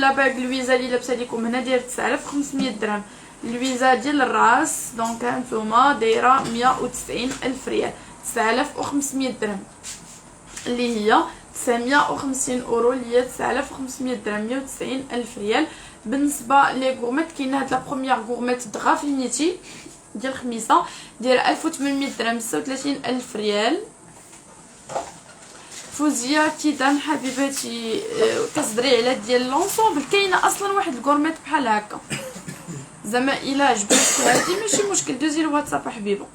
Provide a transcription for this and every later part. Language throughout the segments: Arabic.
لاباغ لويزا اللي لابسه لكم هنا دايره 9500 درهم. لويزا ديال الراس دونك هانتوما دايره 190 الف ريال، 9500 درهم اللي هي 950 اورو اللي هي 9500 درهم، 190 الف ريال. بالنسبه لي غورميت كاين هاد لا بروميير غورميت دغافينيتي ديال خميسه دايره 1800 درهم، 36 الف ريال. فوزيه تيدان حبيباتي كتهضري على ديال لونسومبل، كاينه اصلا واحد الغورميت بحال هكا زعما الا عجبتك هادي ماشي مشكل دوزي الواتساب حبيبه.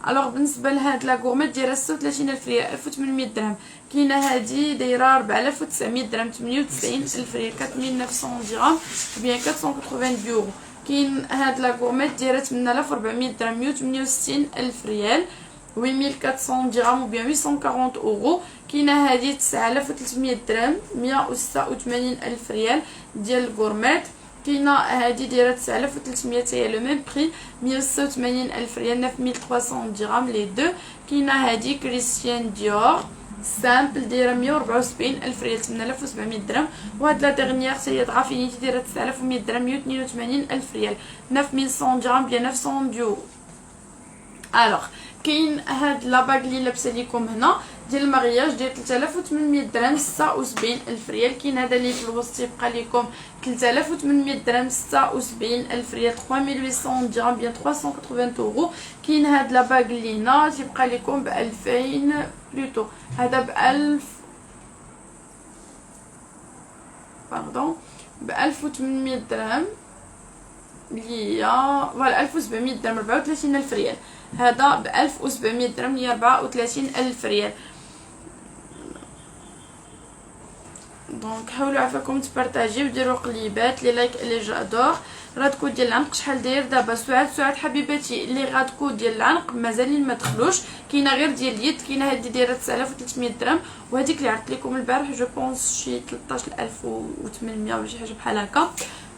الوغ بالنسبه لهاد لا غورميت دايره 36 الف ريال، 1800 درهم. كاينه هادي دايره 4900 درهم، 98 الف ريال، 4900 درهم بيان 480 يورو. كاين هاد لا غورميت دايره 8400 درهم، 168 الف ريال، 8400 درهم وبيان 840 اورو. كاينه هادي 9300 درهم، 186 الف ريال ديال الغورميت. كاينه هادي دايره 9300 هي لو ميم بري، 186 الف ريال، 9300 درهم لي دو. كاينه هادي كريستيان ديور سامبل دايره 174 الف ريال، 8700 درهم. وهاد لا ديرنيير سي دغافينيتي دايره 9100 درهم، 182 الف ريال، 9100 درهم بيان 900 يورو. الوغ كاين هاد لاباغ اللي لابسه ليكم هنا ديال المغياج ديال 3800 درهم، 76 الف ريال. كاين هذا اللي في الوسط يبقى لكم 3800 درهم، 76 الف ريال، 3800 درهم بيان 380 اورو. كاين هاد لاباغ اللي هنا تيبقى لكم ب 2000 بلوتو، هذا ب 1000 باردون ب 1800 درهم اللي هي فوالا 1700 درهم، 34 الف ريال. هذا ب 1700 درهم هي 34 الف ريال. دونك حاولوا عفاكم تبارطاجيو وديروا قليبات لي لايك لي جادور. رادكو ديال العنق شحال داير دابا؟ سعاد حبيباتي لي رادكو ديال العنق مازالين ما دخلوش، كاينه غير ديال اليد. كاينه هادي دايره 9300 درهم، وهذيك اللي عرضت لكم البارح جو بونس شي 13800 ولا شي حاجه بحال هكا.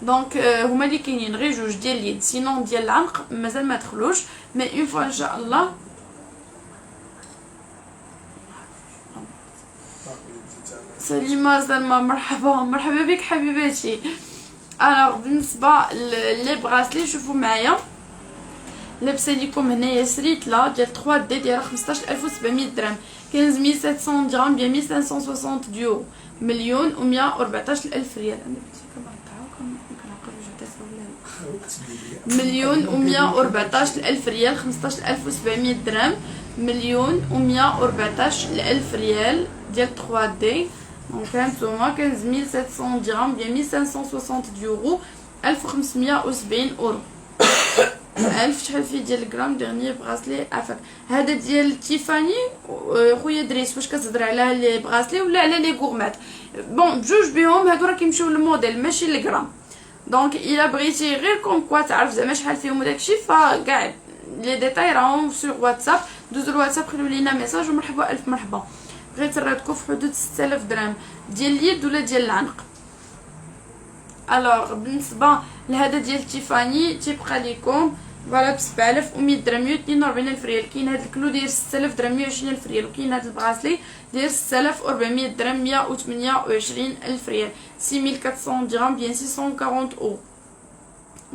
دونك هما اللي كاينين غير جوج ديال اليد، سينون ديال العنق مازال ما دخلوش. مي اون فوا ان شاء الله. سليمه سلمى مرحبا بك حبيباتي. الوغ بالنسبه لي براسلي شوفوا معايا لابسه لكم هنايا سريتلا ديال 3 دي دايره 15700 درهم، 15700 درهم بيان 1560 يورو، 1,114 الف ريال. مليون و114 الف ريال، 15700 درهم، 1,114 الف ريال ديال 3 دي. دونك هانتوما 15700 درهم بيان 1560 يورو، 1570 اورو. 1000 شحال فيه ديال الغرام ديرني براسلي عفاك. هذا ديال تيفاني خويا دريس، واش كتهضر على لي براسلي ولا على لي غورمات؟ بون بجوج بهم هادو راه كيمشيو للموديل ماشي الغرام. دونك الا بغيتي غير كوم كوا تعرف زعما شحال فيهم وداكشي فكاع لي ديتاي راهم سور واتساب. دوزو الواتساب خليو لينا ميساج ومرحبا الف مرحبا. بغيت نردكو في حدود 6000 درهم ديال اليد ولا ديال العنق. الوغ بالنسبه لهذا ديال تيفاني تيبقى لكم فوالا ب 7100 درهم، 142 الف ريال. كاين هذا الكلو داير 6000 درهم، 120 الف ريال. وكاين هذا البراسلي داير 6400 درهم، 128 الف ريال، 6400 درهم بيان 640 اورو.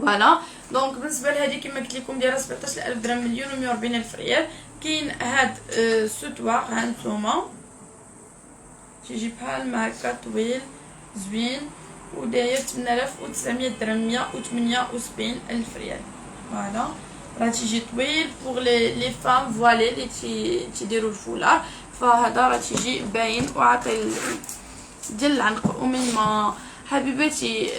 فوالا دونك بالنسبه لهذه كما قلت لكم دايره 17000 درهم، 1,140 الف ريال. كاين هاد سوتوار هانتوما تيجي بحال ما هكا طويل زوين وداير 8900 درهم، 178 الف ريال. فوالا راه تيجي طويل بوغ لي فام فوالي اللي تيديروا الفولار، فهذا راه تيجي باين وعاطي ديال العنق. ومن ما حبيباتي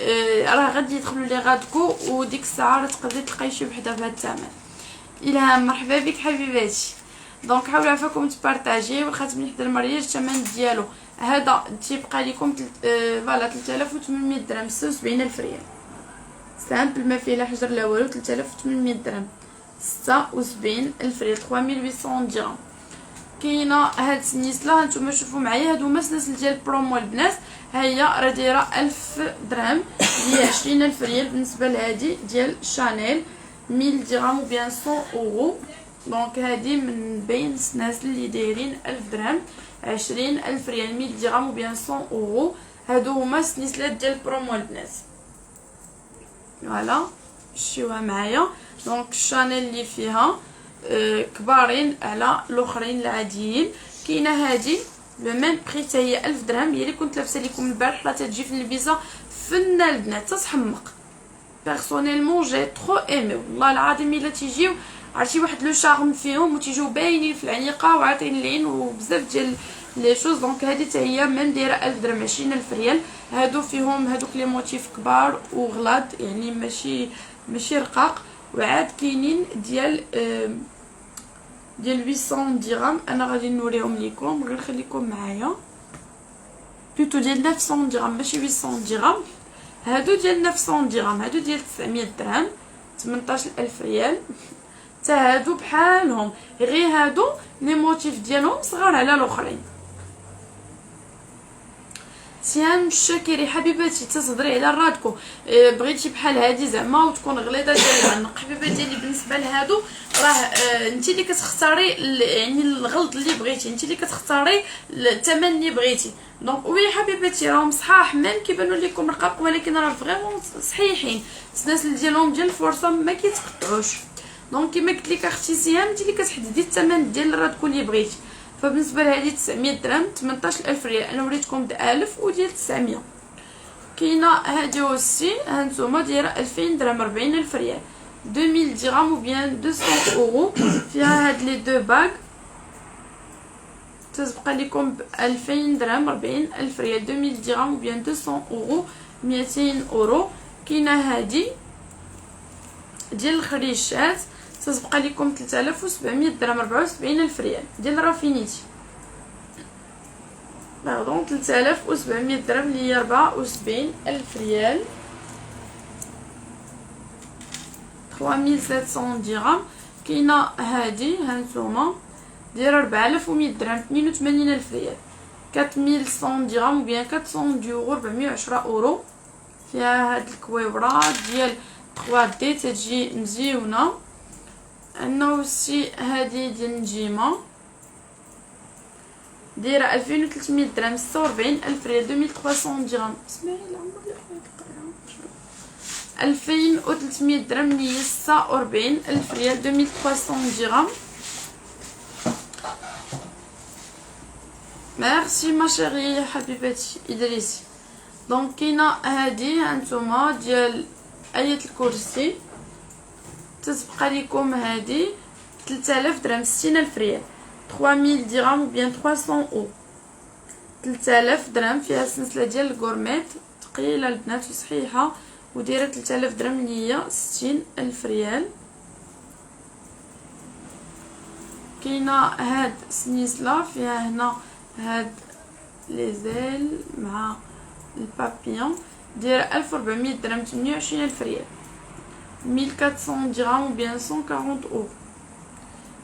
راه غادي يدخلوا لي غادكو وديك الساعه راه تقدري تلقاي شي وحده بهذا الثمن. الهام مرحبا بك حبيباتي. دونك حاولوا عفاكم تبارطاجيو. الخاتم اللي حدا المرياج الثمن ديالو هذا تيبقى لكم فوالا 3800 درهم، 76 الف ريال سامبل ما فيه لا حجر لا والو. 3800 درهم، 76 الف ريال، 3800 درهم. كاينه هاد السنيسله هانتوما شوفوا معايا، هادو هما السلاسل ديال البرومو البنات. ها هي راه دايره 1000 درهم هي 20 الف ريال. بالنسبه لهادي ديال شانيل 1000 درهم وبيان 100 اورو. دونك هادي من بين السناسل اللي دايرين 1000 درهم، 20 الف ريال، 1000 درهم وبيان 100 اورو. هادو هما السنيسلات ديال البرومو البنات. فوالا شتيوها معايا. دونك الشانيل اللي فيها كبارين على الاخرين العاديين. كاينه هادي لو ميم بري حتى هي 1000 درهم، هي اللي كنت لابسه لكم البارح، راه تجي في البيزا فنه البنات تتحمق. بيرسونيلمون جي ترو ايمي والله العظيم الا تيجيو عرفتي واحد لو شارم فيهم وتيجيو باينين في العنيقه وعاطين العين وبزاف ديال لي شوز. دونك هذه حتى هي من دايره 1000 درهم 20000 ريال. هادو فيهم هادوك لي موتيف كبار وغلاض يعني ماشي رقاق. وعاد كاينين ديال 800 درهم. انا غادي نوريهم لكم غير خليكم معايا. بلوتو ديال 900 درهم ماشي 800 درهم. هادو ديال 900 درهم، هادو ديال 900 درهم 18000 ريال. حتى هادو بحالهم غير هادو لي موتيف ديالهم صغار على الاخرين. سيام الشاكري حبيباتي تتهضري على رادكو بغيتي بحال هادي زعما وتكون غليظه ديال العنق. حبيبه ديالي بالنسبه لهادو راه انت اللي كتختاري يعني الغلط اللي بغيتي، انت اللي كتختاري الثمن اللي بغيتي. دونك وي حبيباتي راهم صحاح ميم كيبانوا لكم رقاق ولكن راه فريمون صحيحين. السلاسل ديالهم ديال الفرصه ما كيتقطعوش. دونك كما قلت لك اختي سيام انت اللي كتحددي الثمن ديال الرادكو اللي بغيتي. فبالنسبه لهذه 900 درهم 18000 ريال. انا وريتكم د 1000 وديال 900. كاينه هذه اوسي هانتوما دايره 2000 درهم 40000 ريال. 2000 درهم ou bien 200 اورو. فيها هاد لي دو باغ تتبقى لكم ب 2000 درهم 40000 ريال. 2000 درهم ou bien 200 اورو 200 اورو. كاينه هذه ديال الخريشات تتبقى لكم 3700 درهم 74000 ريال ديال رافينيتي. باردون 3700 درهم اللي هي 74000 ريال. 3700 درهم. كاينه هادي هانتوما دايره 4100 درهم 82000 ريال. 4100 درهم ou bien 400 يورو 410 اورو. فيها هاد الكويورات ديال 3D تتجي مزيونه. عندنا اوسي هادي ديال النجيمه دايره 2300 درهم 46000 ريال. 2300 درهم اسمعي العمر اللي قريت 2300 درهم اللي هي 46000 ريال. 2300 درهم. ميرسي ما شيري حبيبتي ادريسي. دونك كاينه هادي هانتوما ديال اية الكرسي تتبقى لكم هادي 3000 درهم 60000 ريال. 3000 درهم ou bien 300 اورو. 3000 درهم. فيها سلسله ديال الكورميت ثقيله البنات وصحيحه ودايره 3000 درهم اللي هي 60000 ريال. كاينه هاد سنيسله فيها هنا هاد لي زيل مع البابيون دايره 1400 درهم 28000 ريال. 1400 درهم ou bien 140 اورو.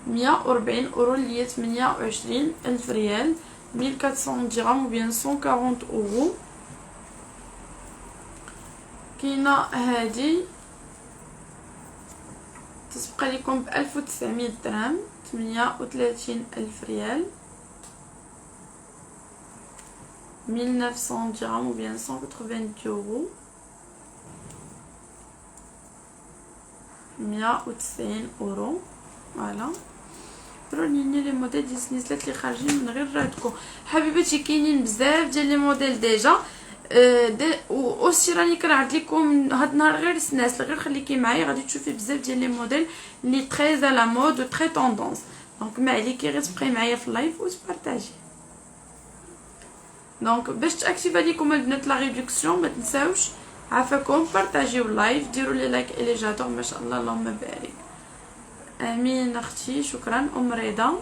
140 اورو اللي هي 28000 ريال. 1400 درهم ou bien 140 اورو. كاينه هادي تتبقى لكم ب 1900 درهم 38000 ريال. 1900 درهم ou bien 180 اورو. 190 اورو. فوالا راني لي موديل ديال السنيسلات اللي خارجين من غير رادكو. حبيباتي كاينين بزاف ديال لي موديل ديجا و اوسي راني كنعرض لكم هاد النهار غير السناسل. غير خليكي معايا غادي تشوفي بزاف ديال لي موديل اللي تري على مود و تري طوندونس. دونك ما عليكي غير تبقاي معايا في اللايف وتبارطاجي. دونك باش تاكتيفا ليكم البنات لا ريدكسيون ما تنساوش عافاكم بارطاجيو اللايف ديروا لي لايك الي جادور ما شاء الله اللهم بارك. امين اختي شكرا ام رضا.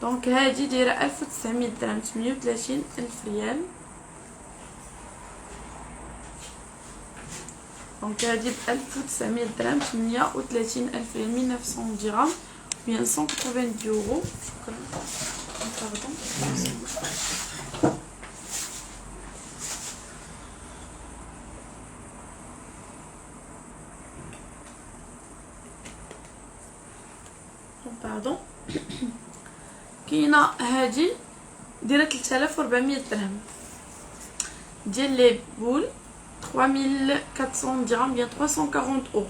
دونك هادي دايره 1900 درهم 38000 ريال. دونك هادي ب 1900 درهم 38000 ريال. 1900 درهم 180 يورو. شكرا. باردون. كاينه هادي دايره 3400 درهم ديال لي بول 3400 درهم بيان 340 اورو.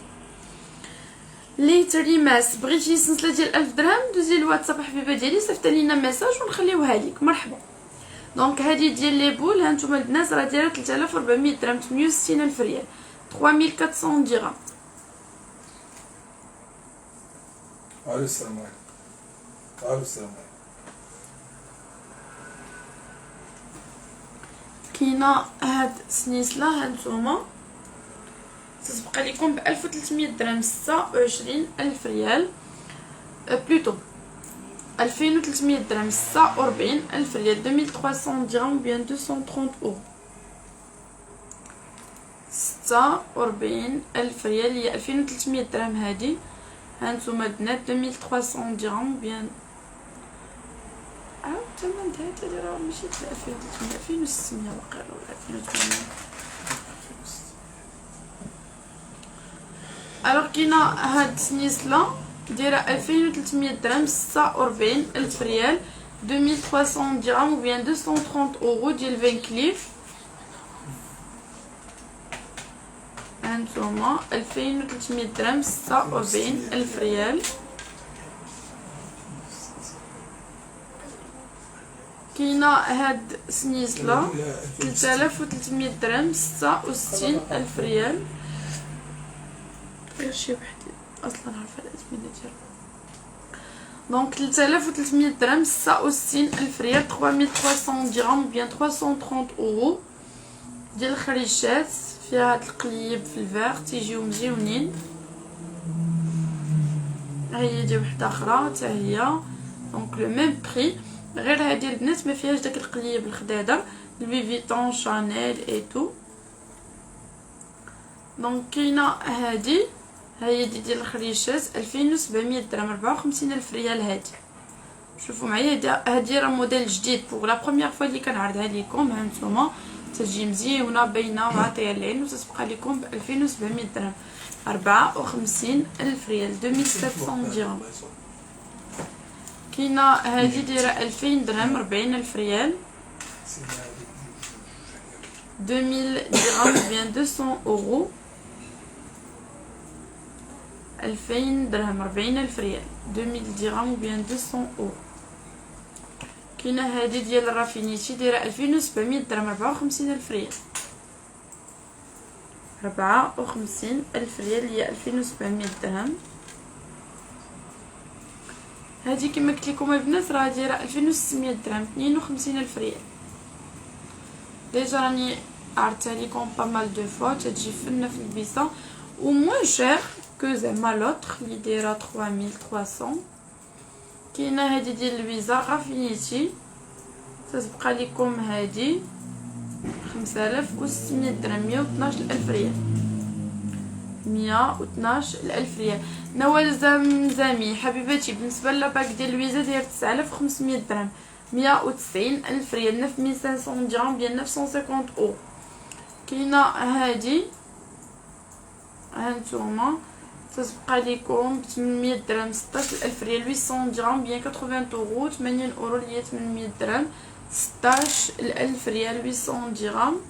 لي تريماس بغيتي سلسله ديال 1000 درهم دوزي الواتساب حبيبه ديالي صيفط لينا ميساج ونخليوها ليك مرحبا. دونك هذه ديال لي بول ها نتوما البنات راه دايره 3400 درهم 68 الف ريال 3400 درهم. على السلام عليكم. على السلام عليكم. كاينه هاد سنيسله هانتوما تتبقى لكم ب 1300 درهم 26 الف ريال بلوتو 2300 درهم 46 الف ريال 2300 درهم بيان 230 اورو 46 الف ريال هي 2300 درهم. هادي هانتوما البنات 2300 درهم بيان الثمن ديالها راه ماشي 2300 2600 واقيلا ولا 2800. الوغ كاينه هاد السنيسله دايره 2300 درهم 46 الف ريال 2300 درهم وبيان 230 اورو ديال فان كليف. هانتوما 2300 درهم 46 الف ريال. كاينه هاد سنيسله 3300 درهم 66 الف ريال. غير شي وحده اصلا عارفه الاسمنه ديالها. دونك 3300 درهم 66 الف ريال 3300 درهم بيان 330 اورو ديال الخريشات فيها هاد القليب في الفيغ تيجيو مزيونين. هي دي وحده اخرى حتى هي دونك لو ميم بري غير هادي البنات ما فيهاش داك القليب الخداده لوي فيتون شانيل اي تو. دونك كاينه هادي هي ديال الخريشات 2700 درهم 54 الف ريال. هادي شوفوا معايا هادي راه موديل جديد بوغ لا بروميير فوا اللي كنعرضها لكم. ها نتوما تجي مزيونه باينه وعاطيه العين وتتبقى لكم ب 2700 درهم 54 الف ريال 2700 درهم. كاينه هادي دايره 2000 درهم 40 الف ريال 2000 درهم بيان 200 اورو 2000 درهم 40 الف ريال 2000 درهم بيان 200 اورو. كاينه هادي ديال الرافينيتي دايره 2700 درهم 54 الف ريال 54 الف ريال هي 2700 درهم. هادي كما قلت لكم البنات راه دايره 2600 درهم 52 الف ريال. ديجا راني عرضتها لكم با مال دو فوا تجي فنه في البيسه و موان شير كو زعما لوطخ اللي دايره 3300. كاينه هادي ديال لويزا رافينيتي تتبقى لكم هادي 5600 درهم 112 الف ريال 112 الف ريال. نوال زمزمي حبيباتي بالنسبه لاباك ديال لويزا داير 9500 درهم 190 الف ريال 9500 درهم بيان 950 اورو. كاينه هادي هانتوما تتبقى لكم ب 800 درهم 16 الف ريال 800 درهم بيان 80 اورو 80 اورو اللي هي 800 درهم 16 الف ريال 800 درهم.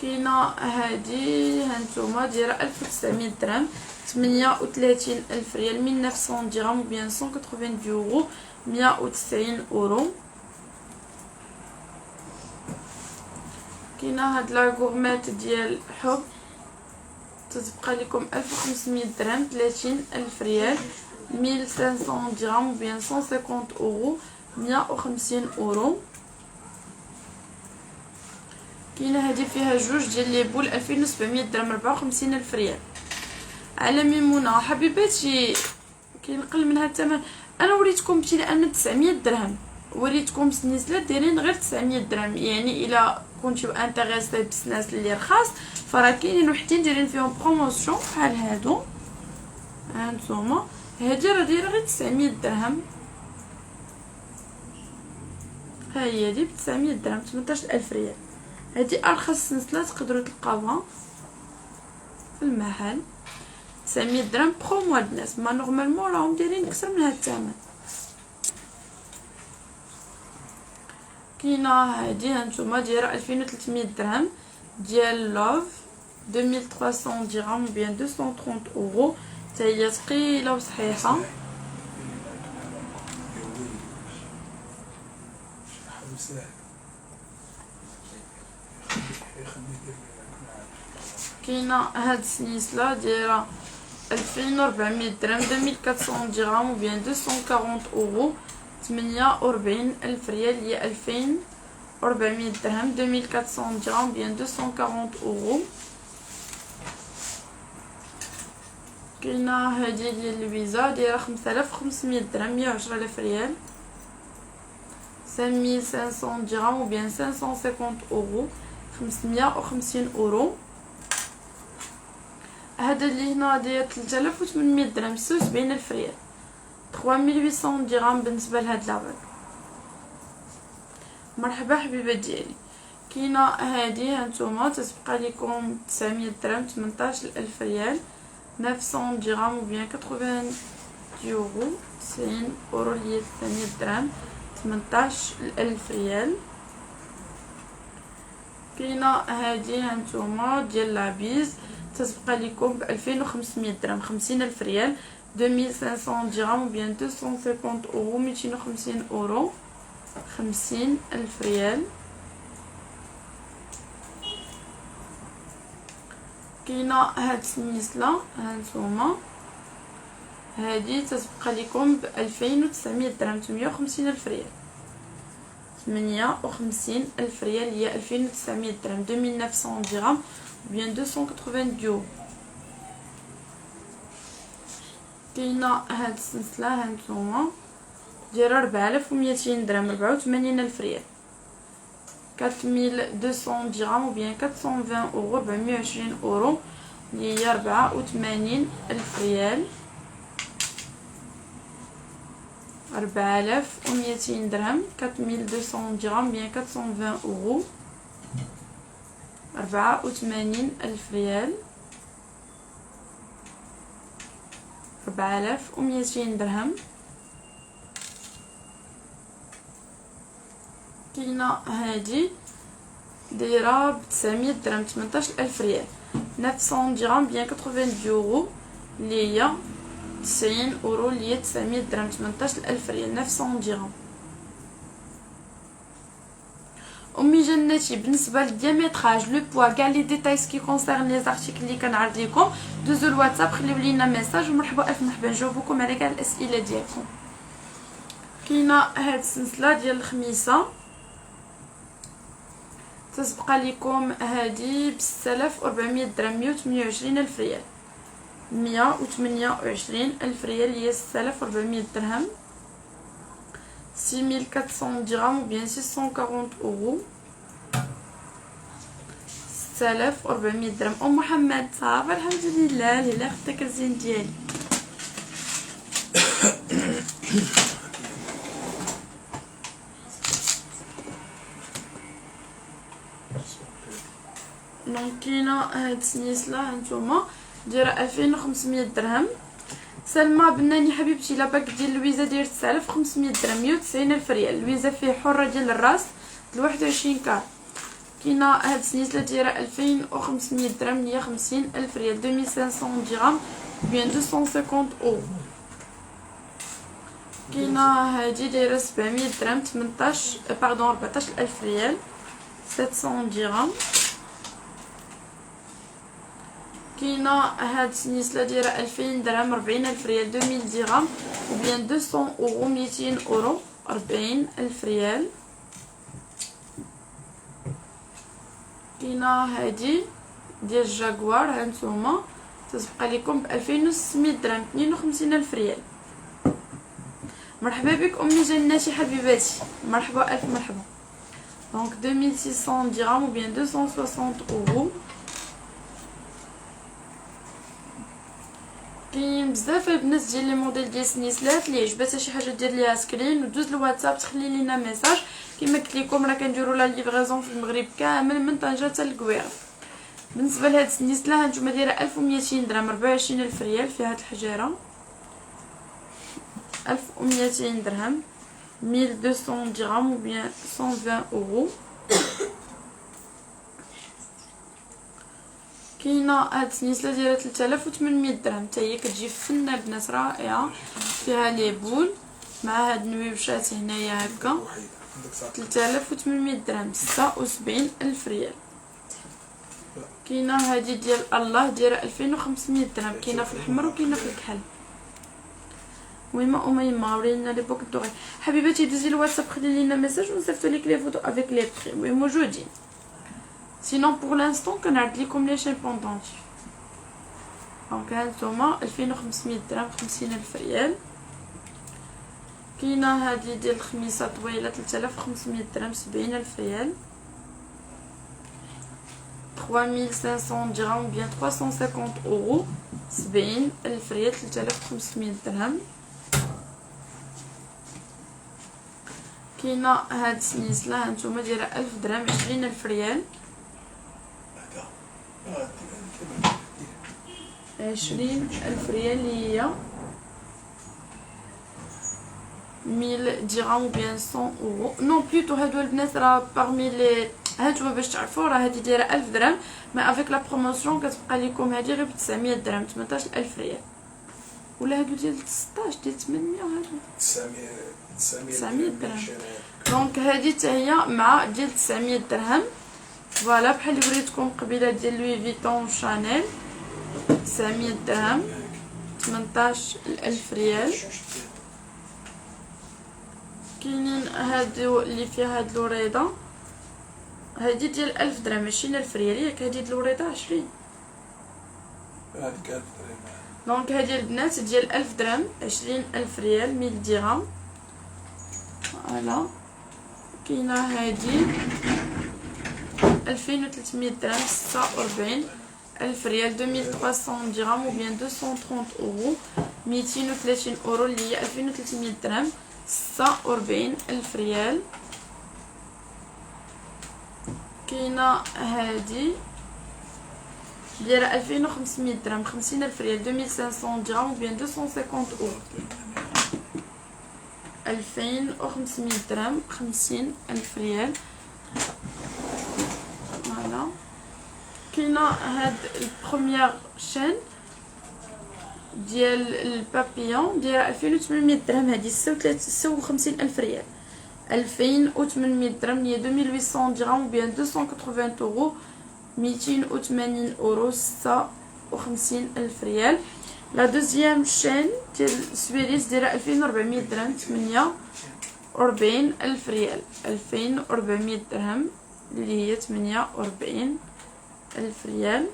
كاينه هادي هانتوما دايره 1900 درهم 38 الف ريال 1900 درهم بيان 190 اورو 190 اورو. كاينه هاد لا غورميت ديال حب تتبقى لكم 1500 درهم 30 الف ريال 1500 درهم بيان 150 اورو 150 اورو. كاينه هادي فيها جوج ديال لي بول 2700 درهم 54 الف ريال. على ميمونه حبيباتي كينقل منها الثمن. انا وريتكم ابتداء 900 درهم وريتكم سنيسلات دايرين غير 900 درهم. يعني الا كنتو انتريسي بسناس اللي رخاص فراه كاينين وحدين دايرين فيهم بروموسيون بحال هادو. هانتوما هادي راه دايره غير 900 درهم. ها هي هادي ب 900 درهم 18 الف ريال. هادي ارخص سلسله تقدروا تلقاوها في المحل 900 درهم برومو الناس ما نورمالمون راهم دايرين اكثر من هاد الثمن. كاينه هادي هانتوما دايره 2300 درهم ديال لوف 2300 درهم ou bien 230 euros حتى هي ثقيله وصحيحه. كاينه هاد السنيسله دايره 2400 درهم 2400 درهم ou bien 240 euros 48 ألف ريال هي 2400 درهم 2400 درهم ou bien 240 euros. كاينه هادي ديال الفيزا دايره 5500 درهم 110000 ريال 5500 درهم ou bien 550 euros 550 euros. هذا اللي هنا داير 3800 درهم 76000 ريال 3800 درهم بالنسبه لهاد لابل. مرحبا حبيبه ديالي. كاينه هادي هانتوما تتبقى لكم 900 درهم 18000 ريال 900 درهم ou bien 80 يورو 90 اورو اللي هي 800 درهم 18000 ريال. كاينه هادي هانتوما ديال لابيز تتبقى لكم ب 2500 درهم 50000 ريال 2500 درهم ou bien 250 euros 250 euros 50000 ريال. كاينه هاد السنيسله هانتوما هادي تتبقى لكم ب 2900 درهم 850000 ريال 58000 ريال هي 2900 درهم 2900 درهم ou bien 280 يورو. كاينه هاد السلسله هانتوما دايره 4200 درهم 84000 ريال 4200 درهم ou bien 420 euros 420 euros اللي هي 84000 ريال 4200 درهم 4200 درهم bien 420 euros 84000 ريال 4200 درهم. كاينه هادي دايره ب 900 درهم 18000 ريال 900 درهم bien 80 يورو اللي هي 90 اورو اللي هي 900 درهم 18000 ريال 900 درهم. امي جناتي بالنسبه للدياميتراج لو بوا كاع لي ديتاي سكي كونسيرن لي زارتيكل اللي كنعرض لكم دوزو الواتساب خليو لينا ميساج ومرحبا الف مرحبا نجاوبكم على كاع الاسئله ديالكم. كاينه هاد السلسله ديال الخميسه تتبقى لكم هادي ب 6400 درهم 128000 ريال 128000 ريال هي 6400 درهم 6400 درهم ou bien 640 euros 6400 درهم. ام محمد صافا الحمد لله لله اختك الزين ديالي. دونك كاينه هاد السنيسله هانتوما دايره 2500 درهم. سلمى بناني حبيبتي لاباك ديال لويزا داير 9500 درهم 190000 ريال. لويزا فيه حره ديال الراس 21 كار. كاينه هاد السنيسله دايره 2500 درهم 150000 ريال 2500 درهم بين 250 اورو. كاينه هادي دايره 700 درهم 14000 ريال 700 درهم. كاينه هاد السنيسله دايره 2000 درهم 40000 ريال 2000 درهم ou bien 200 euros 200 euros 40000 ريال. كاينه هادي ديال الجاكوار هانتوما تتبقى لكم ب 2600 درهم 52000 ريال. مرحبا بك امي جناتي حبيباتي مرحبا الف مرحبا. دونك 2600 درهم ou bien 260 euros. كاين بزاف البنات ديال لي موديل ديال السنيسلات اللي عجباتها شي حاجه دير ليها سكرين ودوز الواتساب تخلي لينا ميساج. كما قلت لكم راه كنديروا لا ليفريزون في المغرب كامل من طنجه حتى للكويره. بالنسبه لهاد السنيسله هانتوما دايره 1200 درهم 24000 ريال في هاد الحجاره 1200 درهم 1200 dirhams ou bien 120 euros. كاينه هاد السنيسله ديال 3800 درهم حتى هي كتجي فنه البنات رائعه، فيها لي بول مع هاد النويبشات هنايا هكا. 3800 درهم 76 الف ريال. كاينه هادي ديال الله دايره 2500 درهم، كاينه في الحمر وكاينه في الكحل. المهم اميمه ورينا لي بوك دوغي. حبيباتي دوزي الواتساب خلي لينا ميساج ونصيفطوا لك لي فوتو افيك لي بري، المهم موجودين. سينون بور لانستون كنعرض لكم لي شين بوندونتيف. دونك هانتوما 2500 درهم 50000 ريال. كاينه هادي ديال الخميسه طويله 3500 درهم 70000 ريال. 3500 درهم bien 350 euros 70000 ريال 3500 درهم. كاينه هاد السنيسله هانتوما دايره 1000 درهم 20000 ريال. 20000 ريال هي 1000 درهم ou bien 100 euros. نو بلوتو هادو البنات راه باغمي لي هانتوما باش تعرفوا راه هادي دايره 1000 درهم، ما افيك لا بروموسيون كتبقى لكم هادي غير ب 900 درهم 18000 ريال. ولا هادو ديال 16 ديال 800 هادو 900 درهم. دونك هادي حتى هي مع ديال 900 درهم. فوالا بحال اللي وريتكم قبيله ديال لوي فيتون وشانيل 900 درهم 18000 ريال. كاينين هادو اللي فيها هاد الوريضه هادي ديال 1000 درهم 20000 ريال ياك. هادي ديال الوريضه 20 هاديك 1000 درهم. دونك هادي البنات ديال 1000 درهم 20000 ريال 1000 درهم. فوالا كاينه هادي 2300 درهم 46000 ريال 2300 درهم ou bien 230 euros 230 اورو اللي هي 2300 درهم 46000 ريال. كاينه هادي دايره 2500 درهم 50000 ريال 2500 درهم ou bien 250 euros 2500 درهم 50000 ريال. فوالا كاينه هاد البروميير شين ديال البابيون دايره 2800 درهم هادي 56000 ريال. 2800 درهم هي 2800 درهم ou bien 280 euros 280 euros 56000 ريال. لا دوزيام شين ديال السويريس دايره 2400 درهم 48000 ريال. 2400 درهم اللي هي 48000 ريال.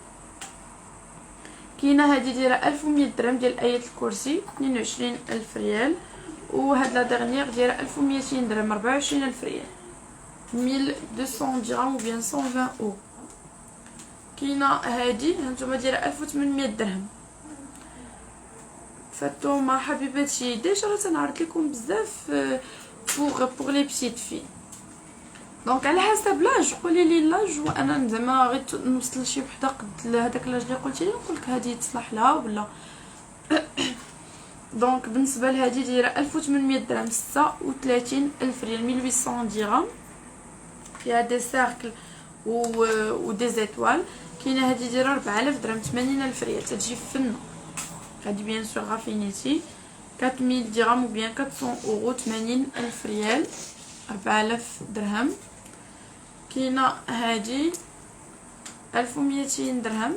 كاينه هذه دايره 1100 درهم ديال آية الكرسي 22000 ريال. وهاد لا ديرنيير دايره 1200 درهم 24000 ريال 1200 درهم ou bien 120 euros. كاينه هادي هانتوما دايره 1800 درهم. فانتوما حبيباتي ديجا راه تنعرض لكم بزاف بوغ لي بيتيت في. دونك على حسب لاج قولي لي لاج وانا زعما غير نوصل لشي وحده قد هذاك لاج اللي قلتي لي نقول لك هذه تصلح لها ولا. دونك بالنسبه لهذه دايره 1800 درهم 36000 ريال 1800 درهم فيها دي سيركل و دي زيتوال. كاينه هذه دايره 4000 درهم 80000 ريال تجي فنه. هذه بيان سور رافينيتي 4000 درهم ou bien 400 euros 80000 ريال 4000 درهم. كاينه هذه 1200 درهم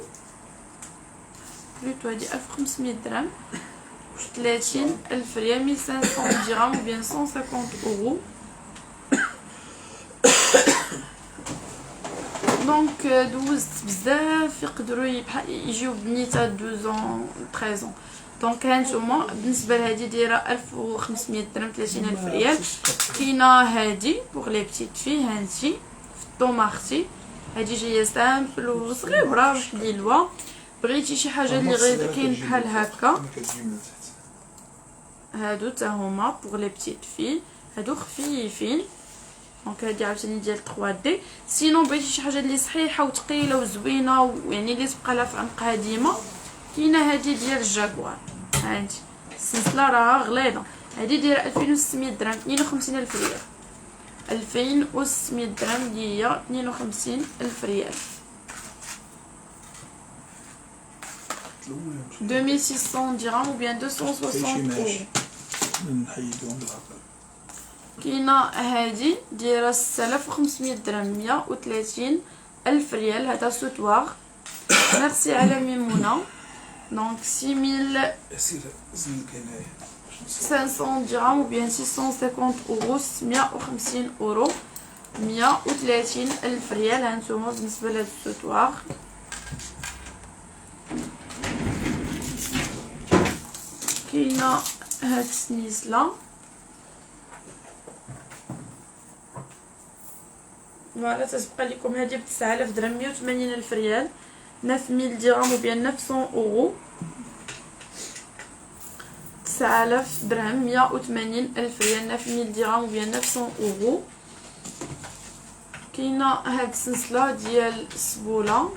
بلوتو هذه 1500 درهم 30000 ريال 1500 درهم ou bien 150 euros. دونك دوزت بزاف يقدروا يجيو بنيته 12 13 دونك هانتوما بالنسبه لهذه دايره 1500 درهم 30000 ريال. كاينه هذه بوغ لي بتيت في هانتي في الطوماختي هذه جايه سامبل وصغيره وحدي لوا. بغيتي شي حاجه اللي غير كاين بحال هكا هادو تا هما بوغ لي بتيت في هادو خفيفين. دونك هادي عاوتاني ديال 3 دي. سينون بغيتي شي حاجه اللي صحيحه وثقيله وزوينه ويعني اللي تبقى لها في عنقها ديما كاينه هادي ديال الجاكوار. هانتي السلسله راها غليظه هادي دايره 2600 درهم 52000 ريال. 2600 درهم هي 52000 ريال. 2600 درهم ou bien 260 اورو. نحيدهم بالعقل. كاينه هادي دايره 6500 درهم 130000 ريال. هذا سوتواغ ميرسي على ميمونه. دونك 6500 درهم ou bien 650 اورو. 650 اورو 130000 ريال. هانتوما بالنسبه لهاد السوتواغ. كاينه هاد السنيسله فوالا تتبقى لكم هادي ب 9000 درهم 180000 ريال. 9000 درهم ou bien 900 اورو. 9000 درهم 180000 ريال. 9000 درهم ou bien 900 اورو. كاينه هاد السلسله ديال السبوله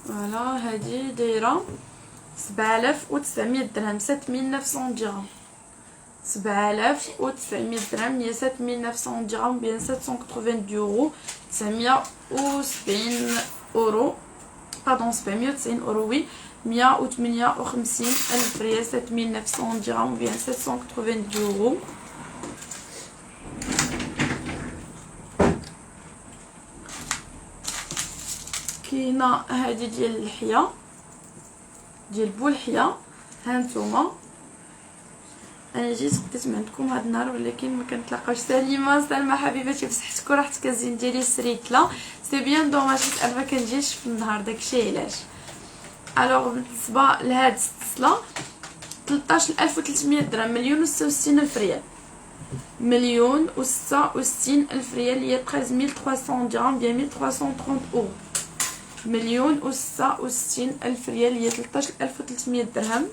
فوالا هادي دايره 7900 درهم 7900 درهم. 7900 درهم هي 7900 درهم بين 780 اورو. 970 اورو باردون 790 اورو وي. 158 الف ريال. 7900 درهم بين 780 اورو. كاينه هادي ديال اللحيه ديال بولحيه. هانتوما انا جيت خديت من عندكم هاد النهار ولكن ما كنتلاقاوش. سلمى حبيبتي بصحتك وراحه الكازين ديالي سريتلا. سي بيان دوماج انا ما كنجيش في النهار داكشي علاش. الوغ بالنسبه لهاد السلسله 13300 درهم 1660000 ريال. 1660000 ريال هي 13300 درهم بيان 1330 اورو. 1660000 ريال هي 13300 درهم.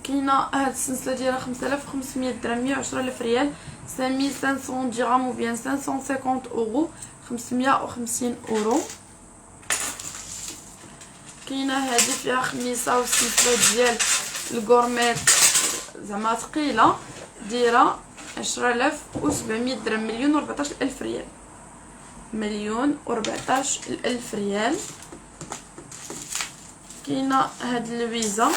كاينه هاد السلسله ديالها 5500 درهم 110000 ريال. 5500 درهم ou bien 550 اورو. 550 اورو. كاينه هادي فيها خميسه وسلسله ديال الكورميت زعما ثقيله دايره 10700 درهم 1414000 ريال. 1414000 ريال. كاينه هاد اللويزه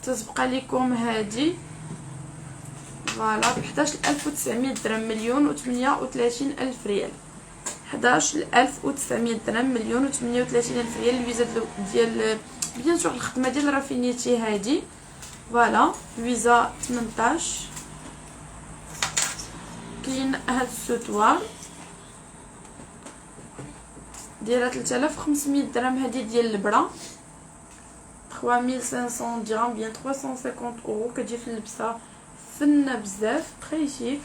تتبقى لكم هادي فوالا ب 11900 درهم 1383000 ريال. 11900 درهم 1383000 ريال. الفيزا ديال بيان سور الخدمه ديال رافينيتي هادي فوالا فيزا 18. كاين هاد السوتوار دايره 3500 درهم. هادي ديال البرا 3500 درهم بيان 350 اورو. كتجي في اللبسه فنه بزاف تري شيك.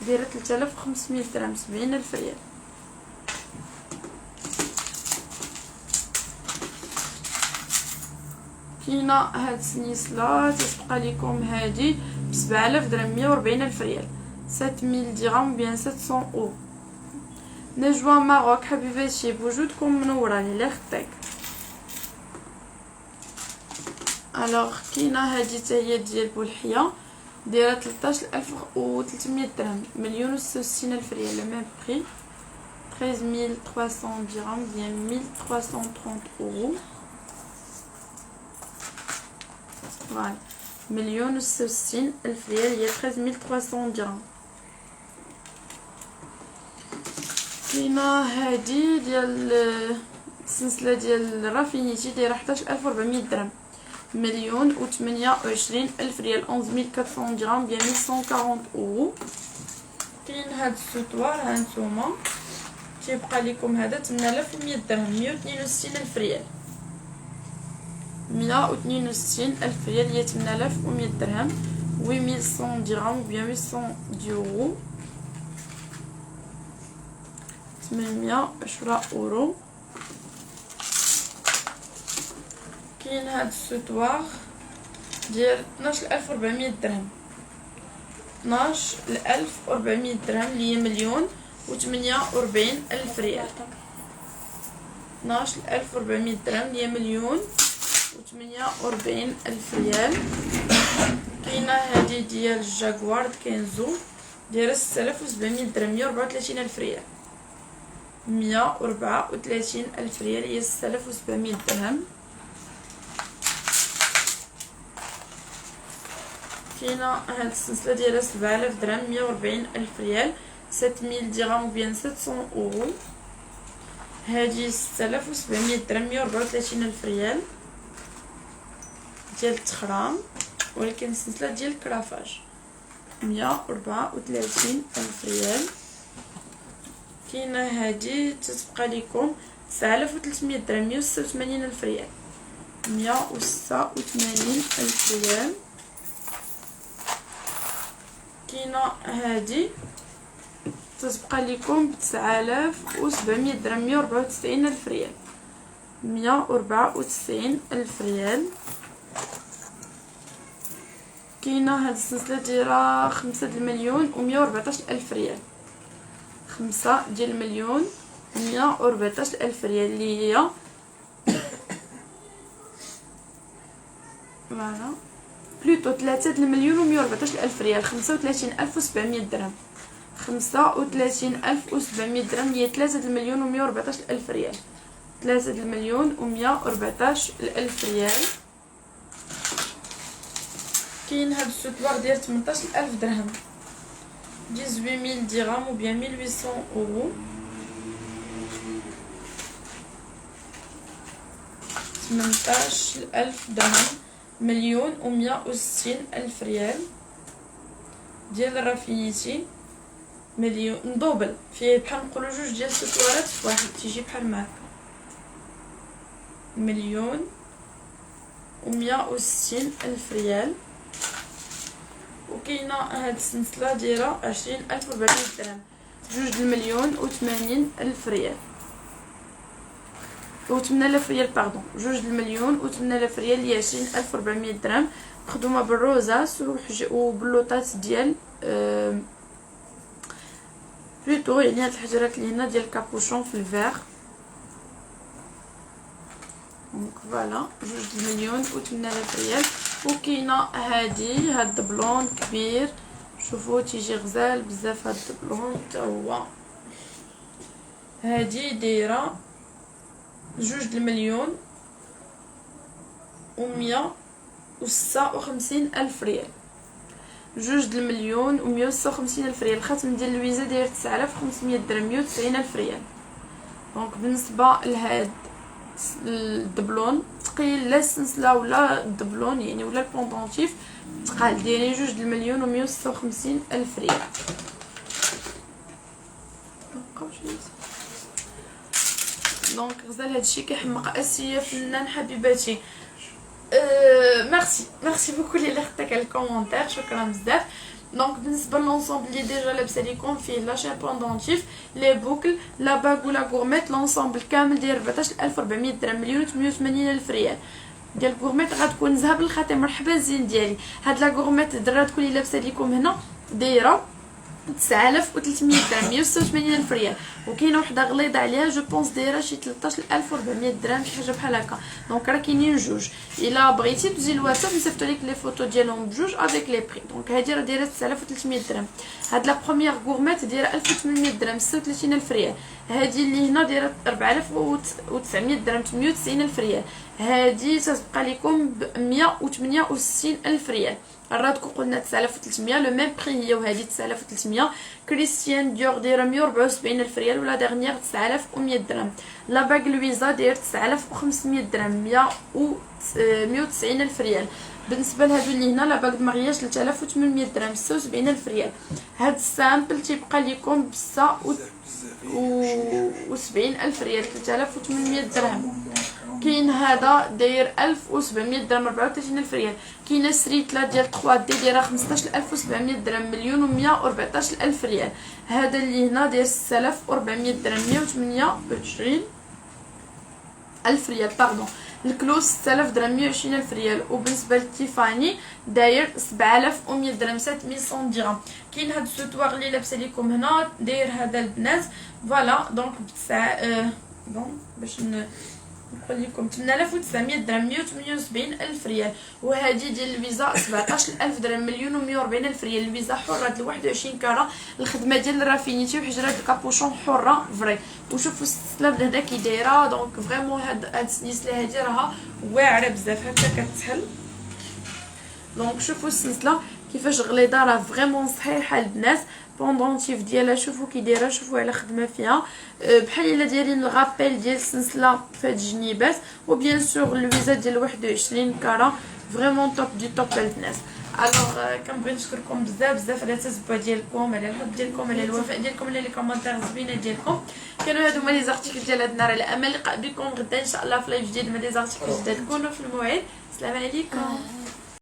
دايره 3500 درهم 70000 ريال. كاينه هاد السنيسله تتبقى لكم هادي ب 7000 درهم 140000 ريال. 7000 درهم بيان 700 اورو. نجوى ماروك حبيباتي بوجودكم منوراني لا خطيك. الوغ كاينه هادي حتى هي ديال بولحيه دايره 13300 درهم 1660000 ريال. لو ميم بري 13300 درهم بيان 1330 اورو. فوالا 1660000 ريال هي 13300 درهم. كاينه هادي ديال السلسله ديال رافينيتي دايره 11400 درهم 1280000 ريال. 11400 درهم بيان 140 اورو. كاين هاد السوتوار هانتوما تيبقى لكم هذا 8100 درهم 162000 ريال. 162000 ريال هي 8100 درهم 8100 درهم بيان 800 يورو. 810 اورو. كاين هاد السوتوار ديال 12400 درهم 12400 درهم اللي هي 10000 و48 ألف ريال. 12400 درهم هي 1,048 ألف ريال. كاينه هادي ديال الجاكوار كينزو دايره 6700 درهم 134 ألف ريال. 134 ألف ريال هي 6700 درهم. كاينه هاد السلسله ديالها 7000 درهم 140 ألف ريال 7000 درهم و بيان 700 اورو. هادي 6700 درهم 134 ألف ريال ديال التخرام، ولكن السلسله ديال الكرافاج 134 ألف ريال. كاينه هادي تتبقى لكم 9300 درهم 186 ألف ريال 186 ألف ريال. كاينه هادي تتبقى لكم 9700 درهم 194 ألف ريال 194 ألف ريال. كاينه هاد السلسله دايره 5 المليون و114 ألف ريال 5 ديال المليون و114 ألف ريال اللي هي فوالا بلوتو 3 المليون و114 ألف ريال 35700 درهم 35700 درهم هي 3 المليون و114 ألف ريال 3 المليون و114 ألف ريال. كاين هاد السوتوار ديال 18000 درهم 18000 درهم و بيان 1800 اورو 18000 درهم 1,160 ألف ريال ديال الرافينيتي مليون مدوبل فيه بحال نقولو جوج ديال السوتوارات في واحد تيجي بحال ماركه 1,160 ألف ريال. وكاينه هاد السلسله دايره 20400 درهم 2,080 ألف ريال و 8000 ريال باردون 2,080 ريال هي 20400 درهم مخدومه بالروزاس وباللوطات ديال بلوتو يعني هاد الحجرات اللي هنا ديال الكابوشون في الفيغ. دونك فوالا 2,080 ريال. وكاينه هادي هاد الدبلون كبير شوفوا تيجي غزال بزاف هاد الدبلون حتى هو. هادي دايره 2,156 ألف ريال 2,156 ألف ريال. الخاتم ديال لويزا داير 9500 درهم 190 ألف ريال. دونك بالنسبه لهاد الدبلون ثقيل لا السلسله ولا الدبلون يعني ولا البوندونتيف ثقال دايرين 2,156 ألف ريال. دونك غزال هادشي كيحمق اسيا فنان حبيباتي. ميرسي بوكو اللي خدتك على الكومونتير شكرا بزاف. دونك بالنسبه لونسومبل اللي ديجا لابسه ليكم فيه لا شين بوندونتيف لي بوكل لا باغ ولا غورميت لونسومبل كامل داير 14400 درهم 1,880 ألف ريال. ديال غورميت غتكون ذهب الخاتم مرحبا زين ديالي. هاد لا غورميت الدرات كلي لابسه ليكم هنا دايره 9300 درهم 186 ألف ريال. وكاينه وحده غليظه عليها جو بونس دايره شي 13400 درهم شي حاجه بحال هكا. دونك راه كاينين جوج الا بغيتي دوزي الواتساب نصيفطو لك لي فوتو ديالهم بجوج افيك لي بري. دونك هادي راه دايره 9300 درهم. هاد لا بروميير غورميت دايره 1800 درهم 36 ألف ريال. هادي اللي هنا دايره 4900 درهم 98 ألف ريال. هادي تتبقى لكم ب 168 ألف ريال. الرادكو قلنا 9300 لو ميم بري هي وهادي 9300. كريستيان ديور دايره 174 ألف ريال ولا ديرنيير 9100 درهم. لا باغ لويزا داير 9500 درهم 190 ألف ريال. بالنسبه لهادو اللي هنا لا باغ مارياج 3800 درهم 76 ألف ريال. هاد السامبل تيبقى لكم ب 76 ألف ريال 3800 درهم. كاين هذا داير 1700 درهم 34 ألف ريال. كاينه سريتلا ديال 3 دي دايره 15700 درهم 1,114 ألف ريال. هذا اللي هنا داير 6400 درهم 128 ألف ريال باردون. الكلو 6000 درهم 120000 ريال. وبالنسبه لتيفاني داير 7100 درهم 7100 درهم. كاين هاد السوتواغ اللي لابسه لكم هنا داير هذا البنات فوالا دونك بتسع بون باش نقول لكم 8900 درهم 178 الف ريال. وهذه ديال الفيزا 17000 درهم مليون و140 الف ريال. الفيزا حره ديال 21 كاره. الخدمه ديال رافينيتي وحجره الكابوشون حره فري. وشوفوا السلسله هنا كي دايره دونك فريمون هاد السلسله هادي راها واعره بزاف هكا كتسهل. دونك شوفوا السلسله كيفاش غليظه راه فريمون صحيحه البنات. بوندونتيف ديالها شوفوا كي دايره شوفوا على خدمه فيها بحال الا دايرين الغابيل ديال السلسله في هاد الجنيبات. وبيان سور الفيزا ديال 21 كاره فريمون توب دي توب البنات. الوغ كنبغي نشكركم بزاف على التتبع ديالكم على الحب ديالكم على الوفاء ديالكم على لي كومونتير زوينه ديالكم. كانوا هادو هما لي زارتيكل ديال هاد النهار. على امل اللقاء بكم غدا ان شاء الله في لايف جديد مع لي زارتيكل جداد. كونوا في الموعد. السلام عليكم.